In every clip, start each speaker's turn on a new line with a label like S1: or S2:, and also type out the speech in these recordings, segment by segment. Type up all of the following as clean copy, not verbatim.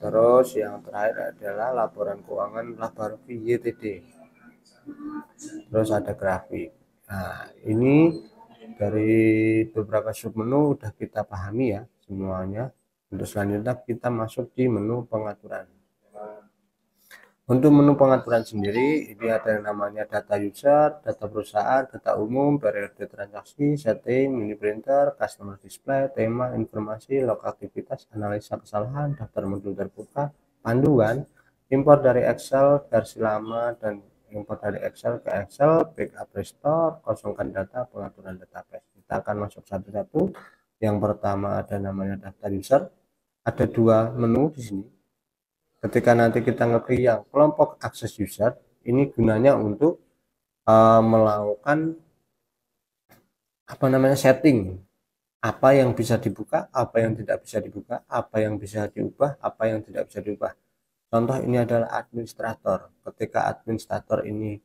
S1: Terus yang terakhir adalah laporan keuangan Labarovi YTD. Terus ada grafik. Nah, ini dari beberapa submenu udah kita pahami ya semuanya. Untuk selanjutnya kita masuk di menu pengaturan. Untuk menu pengaturan sendiri, ini ada yang namanya data user, data perusahaan, data umum, periode transaksi, setting, mini printer, customer display, tema, informasi, log aktivitas, analisa kesalahan, daftar modul terbuka, panduan, import dari Excel, versi lama, dan import dari Excel ke Excel, backup restore, kosongkan data, pengaturan database. Kita akan masuk satu-satu. Yang pertama ada namanya daftar user, ada dua menu di sini. Ketika nanti kita ngeklik yang kelompok akses user, ini gunanya untuk melakukan setting, apa yang bisa dibuka, apa yang tidak bisa dibuka, apa yang bisa diubah, apa yang tidak bisa diubah. Contoh ini adalah administrator. Ketika administrator ini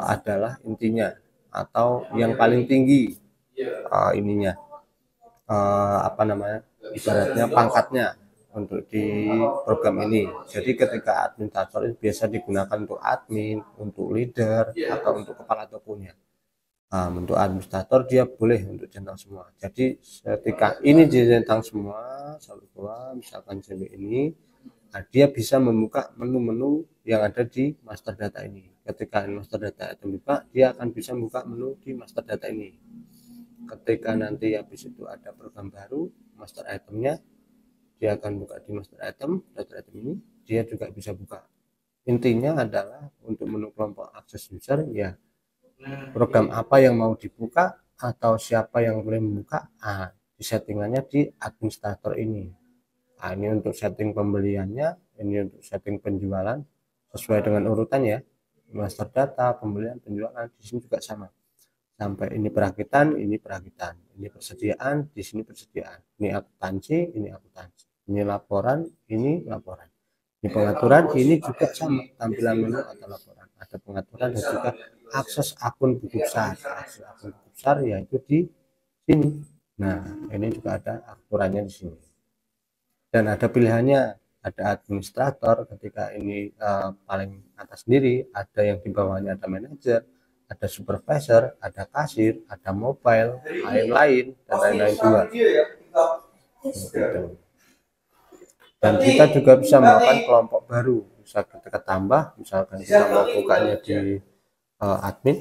S1: adalah intinya atau yang paling tinggi ininya ibaratnya pangkatnya untuk di program ini. Jadi ketika administrator itu biasa digunakan untuk admin, untuk leader, atau untuk kepala tokonya. Untuk administrator dia boleh untuk centang semua. Jadi ketika ini dicentang semua, misalkan JW ini, dia bisa membuka menu-menu yang ada di master data ini. Ketika master data itu dibuka, dia akan bisa membuka menu di master data ini. Ketika nanti habis itu ada program baru, master itemnya, dia akan buka di master item, data item ini, dia juga bisa buka. Intinya adalah untuk menu kelompok akses user, ya program apa yang mau dibuka atau siapa yang boleh membuka, di settingannya di administrator ini. Ini untuk setting pembeliannya, ini untuk setting penjualan sesuai dengan urutan ya. Master data, pembelian, penjualan di sini juga sama. Sampai ini perakitan, ini persediaan, di sini persediaan, ini akuntansi, ini laporan, ini laporan, ini pengaturan, ini juga sama tampilan menu atau laporan. Ada pengaturan dan juga akses akun buku besar. Akses akun buku besar yaitu di sini. Nah, ini juga ada aturannya di sini. Dan ada pilihannya, ada administrator ketika ini paling atas sendiri, ada yang di bawahnya ada manajer, ada supervisor, ada kasir, ada mobile, lain-lain dan lain-lain juga. Dan kita juga bisa melakukan kelompok baru. Misalkan kita tambah, misalkan kita mau bukanya di admin,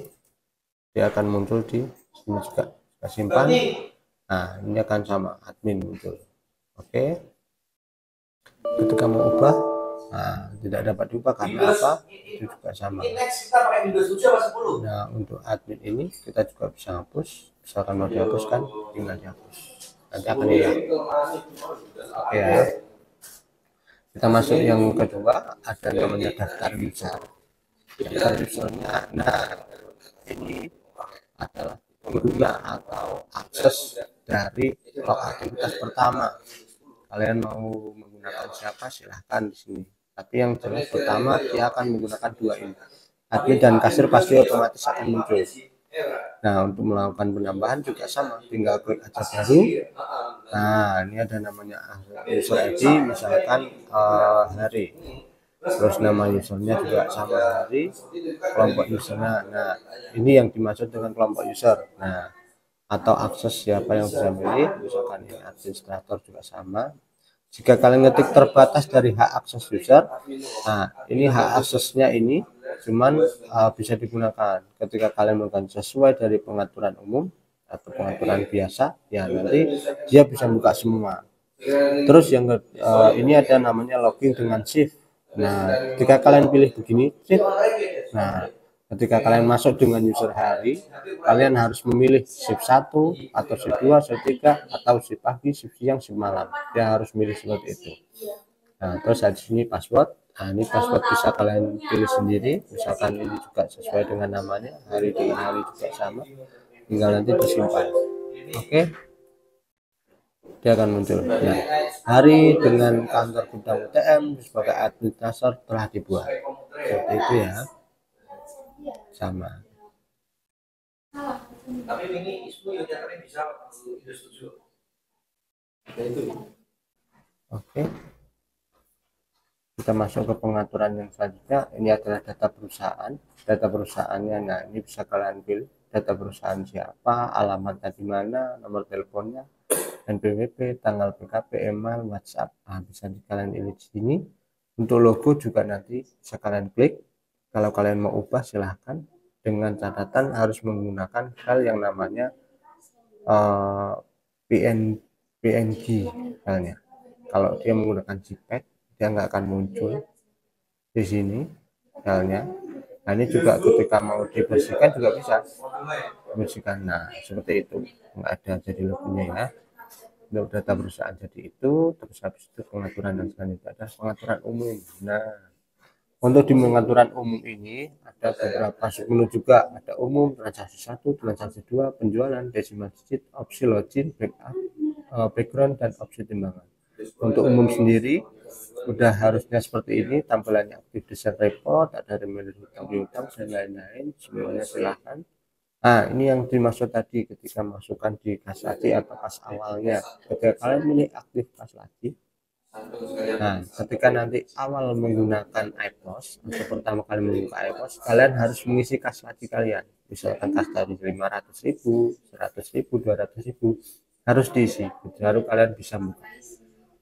S1: dia akan muncul di sini juga. Kita simpan. Nah, ini akan sama admin muncul. Oke. Ketika mau ubah, tidak dapat diubah karena apa? Itu juga sama. Nah, untuk admin ini kita juga bisa hapus. Misalkan mau dihapuskan, tinggal dihapus. Nanti akan hilang. Oke ya. Kita masuk yang kedua, ada namanya daftar user. Daftar usernya, nah ini adalah pengguna atau akses dari log aktivitas pertama. Kalian mau menggunakan siapa silahkan di sini. Tapi yang jelas pertama dia akan menggunakan dua ini. Admin dan kasir pasti otomatis akan muncul. Nah, untuk melakukan penambahan juga sama, tinggal klik aja baru. Nah, ini ada namanya user ID, misalkan hari. Terus nama usernya juga sama hari, kelompok usernya. Nah, ini yang dimaksud dengan kelompok user. Nah, atau akses siapa yang bisa milih, misalkan ini administrator juga sama. Jika kalian ngetik terbatas dari hak akses user, nah ini hak aksesnya ini cuman bisa digunakan ketika kalian melakukan sesuai dari pengaturan umum atau pengaturan biasa, ya nanti dia bisa buka semua. Terus yang ini ada namanya login dengan shift. Nah, ketika kalian pilih begini shift, nah ketika kalian masuk dengan user hari, kalian harus memilih shift 1 atau shift 2, shift 3 atau shift pagi, shift siang, shift malam. Dia harus milih seperti itu. Nah, terus di sini password. Nah, ini password bisa kalian pilih sendiri. Misalkan ini juga sesuai dengan namanya, hari dengan hari juga sama. Tinggal nanti disimpan. Oke. Dia akan muncul. Nah, hari dengan kantor gudang UTM sebagai administrator telah dibuat. Seperti itu ya. Sama. Tapi ini isu yang bisa setuju. Oke, kita masuk ke pengaturan yang selanjutnya. Ini adalah data perusahaan. Data perusahaannya, nah ini bisa kalian pilih data perusahaan siapa, alamatnya di mana, nomor teleponnya, NPWP, tanggal PKP, email, WhatsApp. Nah, bisa kalian pilih di sini. Untuk logo juga nanti bisa kalian klik. Kalau kalian mau ubah silahkan, dengan catatan harus menggunakan file yang namanya PNG filenya. Kalau dia menggunakan JPEG, dia nggak akan muncul di sini filenya. Nah, ini juga ketika mau dibersihkan juga bisa bersihkan. Nah, seperti itu, nggak ada jadi logonya ya. Untuk data perusahaan jadi itu. Terus habis itu pengaturan dan selanjutnya ada pengaturan umum. Nah, untuk di pengaturan umum ini ada beberapa submenu juga. Ada umum, transaksi 1, transaksi 2, penjualan, desimal digit, opsi login, backup, background, dan opsi timbangan. Untuk umum sendiri udah harusnya seperti ini tampilannya, aktif desain report, ada reminder hutang piutang dan lain-lain, semuanya silahkan. Nah, ini yang dimaksud tadi ketika masukkan di kas laci atau kas awalnya. Ketika kalian milih aktif kas laci, nah ketika nanti awal menggunakan iPos atau pertama kali membuka iPos, kalian harus mengisi kas laci kalian. Misalkan kas dari 500.000, 100.000, 200.000 harus diisi, baru kalian bisa buka.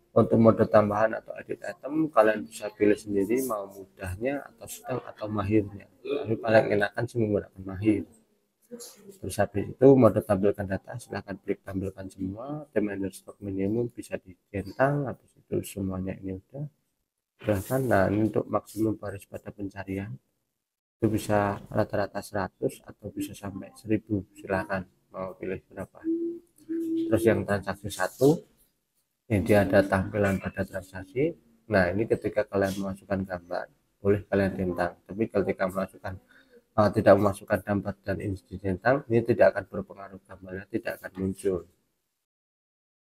S1: Untuk mode tambahan atau edit item, kalian bisa pilih sendiri mau mudahnya atau sedang atau mahirnya. Tapi paling enakan sih menggunakan mahir. Terus habis itu mode tampilkan data, silahkan klik tampilkan semua. Reminder stok minimum bisa dicentang. Habis itu semuanya ini udah silahkan. Nah, ini untuk maksimum baris pada pencarian itu bisa rata-rata 100 atau bisa sampai 1000, silahkan mau pilih berapa. Terus yang transaksi 1 ini dia ada tampilan pada transaksi. Nah, ini ketika kalian memasukkan gambar boleh kalian centang, tapi ketika memasukkan tidak memasukkan gambar dan ini dicentang, ini tidak akan berpengaruh, gambarnya tidak akan muncul.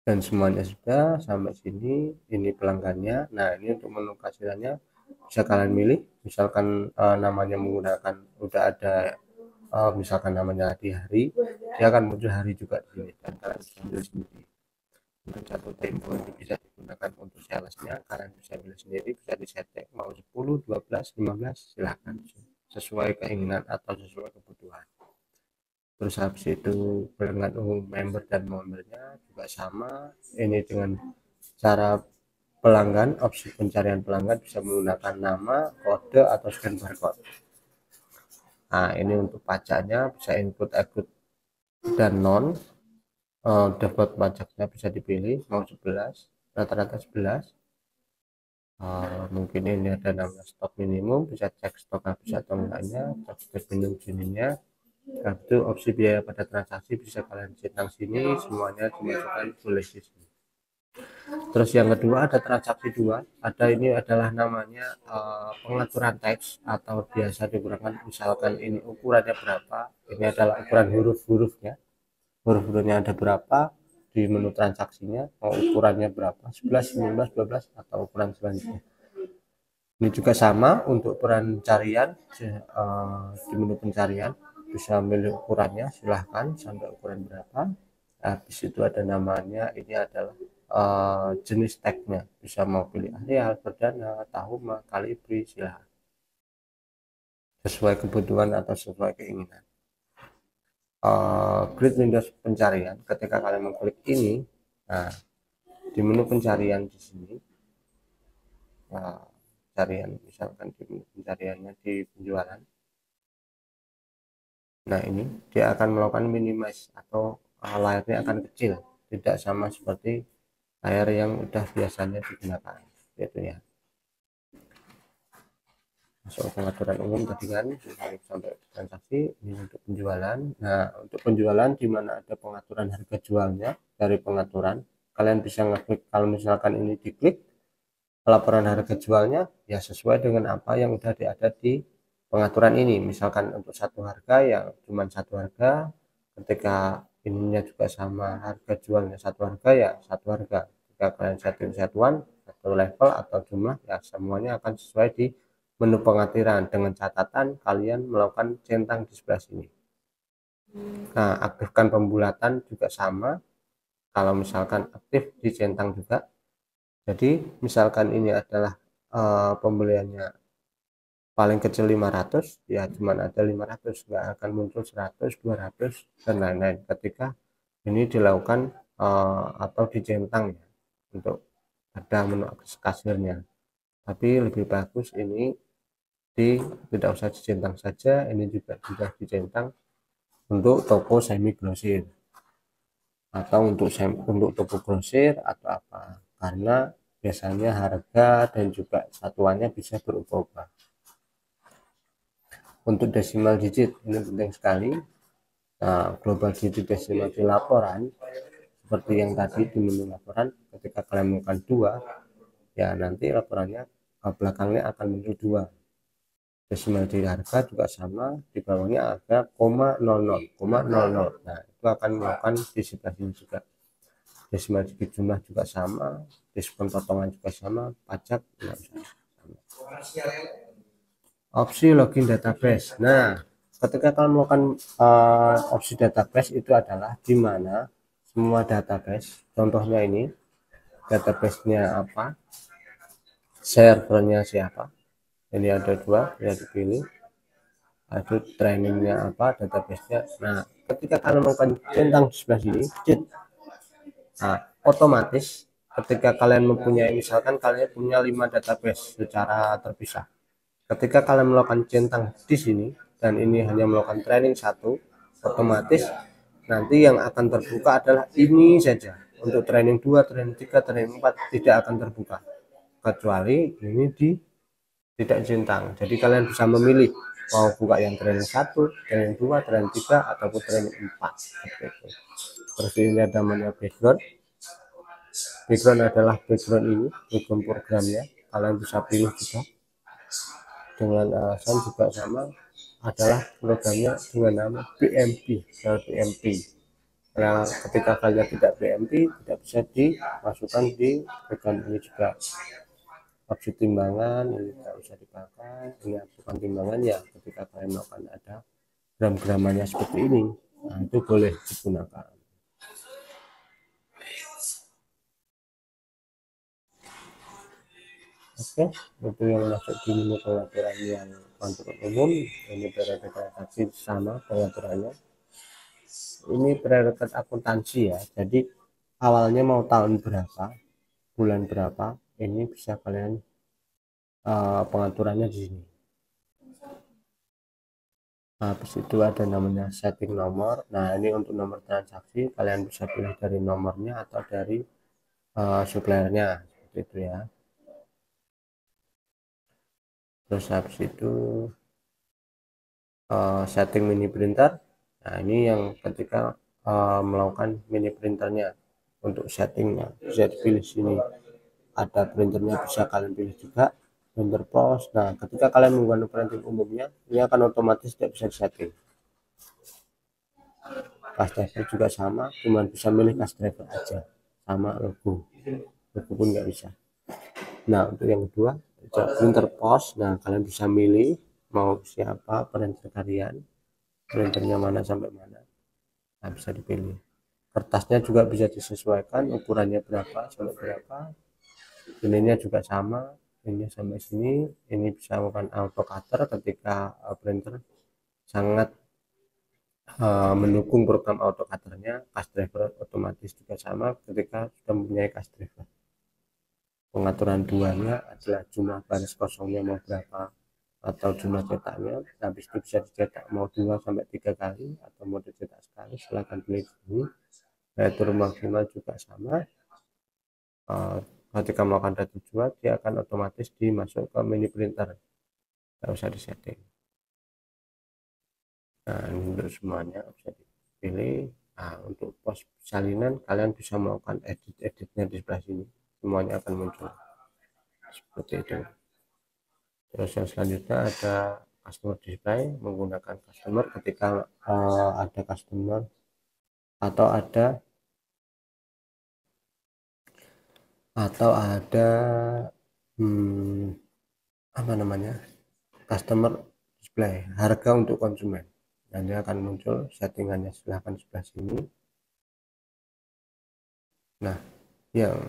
S1: Dan semuanya sudah sampai sini. Ini pelanggannya. Nah, ini untuk menu kasirannya bisa kalian milih, misalkan namanya menggunakan udah ada misalkan namanya di hari, dia akan muncul hari juga di sini dan kalian bisa pilih sendiri. Untuk jatuh tempo ini bisa digunakan untuk salesnya, kalian bisa pilih sendiri, bisa disetting mau 10, 12, 15, silahkan sesuai keinginan atau sesuai kebutuhan. Terus habis itu dengan member dan membernya juga sama. Ini dengan cara pelanggan, opsi pencarian pelanggan bisa menggunakan nama, kode, atau scan barcode. Nah, ini untuk pajaknya bisa input, output, dan non. Dapat pajaknya bisa dipilih mau 11, rata-rata 11. Mungkin ini ada nama stok minimum, bisa cek stok habis atau enggaknya, cek stok minimum jenisnya. Itu opsi biaya pada transaksi bisa kalian centang sini, semuanya dimasukkan boleh di sini. Terus yang kedua ada transaksi 2, ada ini adalah namanya pengaturan teks atau biasa digunakan, misalkan ini ukurannya berapa, ini adalah ukuran huruf-hurufnya, huruf-hurufnya ada berapa di menu transaksinya, mau ukurannya berapa, 11, 19, 12 atau ukuran selanjutnya. Ini juga sama untuk pencarian di menu pencarian bisa milih ukurannya, silahkan sampai ukuran berapa. Habis itu ada namanya, ini adalah jenis tagnya, bisa mau pilih areal, perdana, tahuma, kalibri, silahkan sesuai kebutuhan atau sesuai keinginan. Grid Windows pencarian, ketika kalian mengklik ini, nah di menu pencarian di sini, pencarian misalkan di menu pencariannya di penjualan, nah ini dia akan melakukan minimize atau layarnya akan kecil, tidak sama seperti layar yang udah biasanya digunakan, gitu ya. Masuk pengaturan umum tadi kan sampai transaksi. Ini untuk penjualan. Nah, untuk penjualan di mana ada pengaturan harga jualnya, dari pengaturan kalian bisa ngeklik, kalau misalkan ini diklik laporan harga jualnya ya sesuai dengan apa yang udah ada di pengaturan ini. Misalkan untuk satu harga ya cuma satu harga, ketika ininya juga sama, harga jualnya satu harga ya satu harga. Jika kalian setting satuan, satu level atau jumlah, ya semuanya akan sesuai di menu pengaturan, dengan catatan kalian melakukan centang di sebelah sini. Nah, aktifkan pembulatan juga sama, kalau misalkan aktif dicentang juga. Jadi misalkan ini adalah pembeliannya paling kecil 500, ya cuman ada 500, nggak akan muncul 100, 200 dan lain-lain ketika ini dilakukan atau dicentang ya, untuk ada menu kasirnya. Tapi lebih bagus ini tidak usah dicentang saja, ini juga sudah dicentang untuk toko semi grosir atau untuk toko grosir atau apa, karena biasanya harga dan juga satuannya bisa berubah-ubah. Untuk desimal digit ini penting sekali. Nah, global digit desimal di laporan seperti yang tadi di menu laporan, ketika kalian melakukan 2, ya nanti laporannya belakangnya akan muncul 2. Desimal di harga juga sama, di bawahnya ada koma 00, koma 00. Nah, itu akan melakukan di sebelah sini juga. Desimal digit jumlah juga sama, diskon potongan juga sama, pajak juga sama. Opsi login database. Nah, ketika kalian melakukan opsi database itu adalah di mana semua database, contohnya ini database-nya apa, servernya siapa, ini ada 2 ya, dipilih, ada trainingnya apa, database-nya. Nah, ketika kalian melakukan centang di sebelah sini, nah otomatis ketika kalian mempunyai, misalkan kalian punya 5 database secara terpisah, ketika kalian melakukan centang di sini dan ini hanya melakukan training 1, otomatis nanti yang akan terbuka adalah ini saja. Untuk training 2, training 3, training 4 tidak akan terbuka kecuali ini tidak centang. Jadi kalian bisa memilih mau buka yang training 1, training 2, training 3 ataupun training 4 seperti itu. Terus ini ada namanya background. Background adalah background ini, background programnya kalian bisa pilih juga dengan alasan juga sama, adalah programnya dengan nama BMP. Nah, ketika kalian tidak BMP, tidak bisa dimasukkan di background ini juga. Opsi timbangan ini tidak bisa dipakai, ini bukan timbangan ya, ketika kalian melakukan ada gram-gramannya seperti ini, nah itu boleh digunakan. Oke, itu yang masuk di menu pengaturan yang kontrol umum. Ini verifikasi sama pengaturannya. Ini prioritas akuntansi ya, jadi awalnya mau tahun berapa, bulan berapa, ini bisa kalian pengaturannya di sini. Nah, habis itu ada namanya setting nomor. Nah, ini untuk nomor transaksi kalian bisa pilih dari nomornya atau dari suppliernya seperti itu ya. Terus habis itu setting mini printer. Nah, ini yang ketika melakukan mini printernya, untuk settingnya bisa dipilih sini. Ada printernya bisa kalian pilih juga, printer pos. Nah, ketika kalian menggunakan printer umumnya, ini akan otomatis tidak bisa setting. Cash driver juga sama, cuma bisa milih cash driver aja, sama logo pun nggak bisa. Nah, untuk yang kedua printer pos. Nah, kalian bisa milih mau siapa printer kalian, printernya mana sampai mana. Nah, bisa dipilih. Kertasnya juga bisa disesuaikan ukurannya berapa sampai berapa. Ininya juga sama, ini sampai sini. Ini bisa melakukan auto cutter ketika printer sangat mendukung program auto cutternya. Cash driver otomatis juga sama ketika sudah mempunyai cash driver. Pengaturan duanya adalah jumlah baris kosongnya mau berapa atau jumlah cetaknya. Habis itu bisa dicetak mau 2 sampai 3 kali atau mau dicetak sekali, silahkan pilih ini. Retur maksimal juga sama. Ketika melakukan retur jual, dia akan otomatis dimasuk ke mini printer, tidak usah disetting. Nah, ini untuk semuanya bisa dipilih. Nah, untuk pos salinan kalian bisa melakukan edit-editnya di sebelah sini, semuanya akan muncul seperti itu. Terus yang selanjutnya ada customer display, menggunakan customer ketika ada customer atau ada apa namanya, customer display harga untuk konsumen. Nanti akan muncul settingannya, silahkan sebelah sini. Nah, yang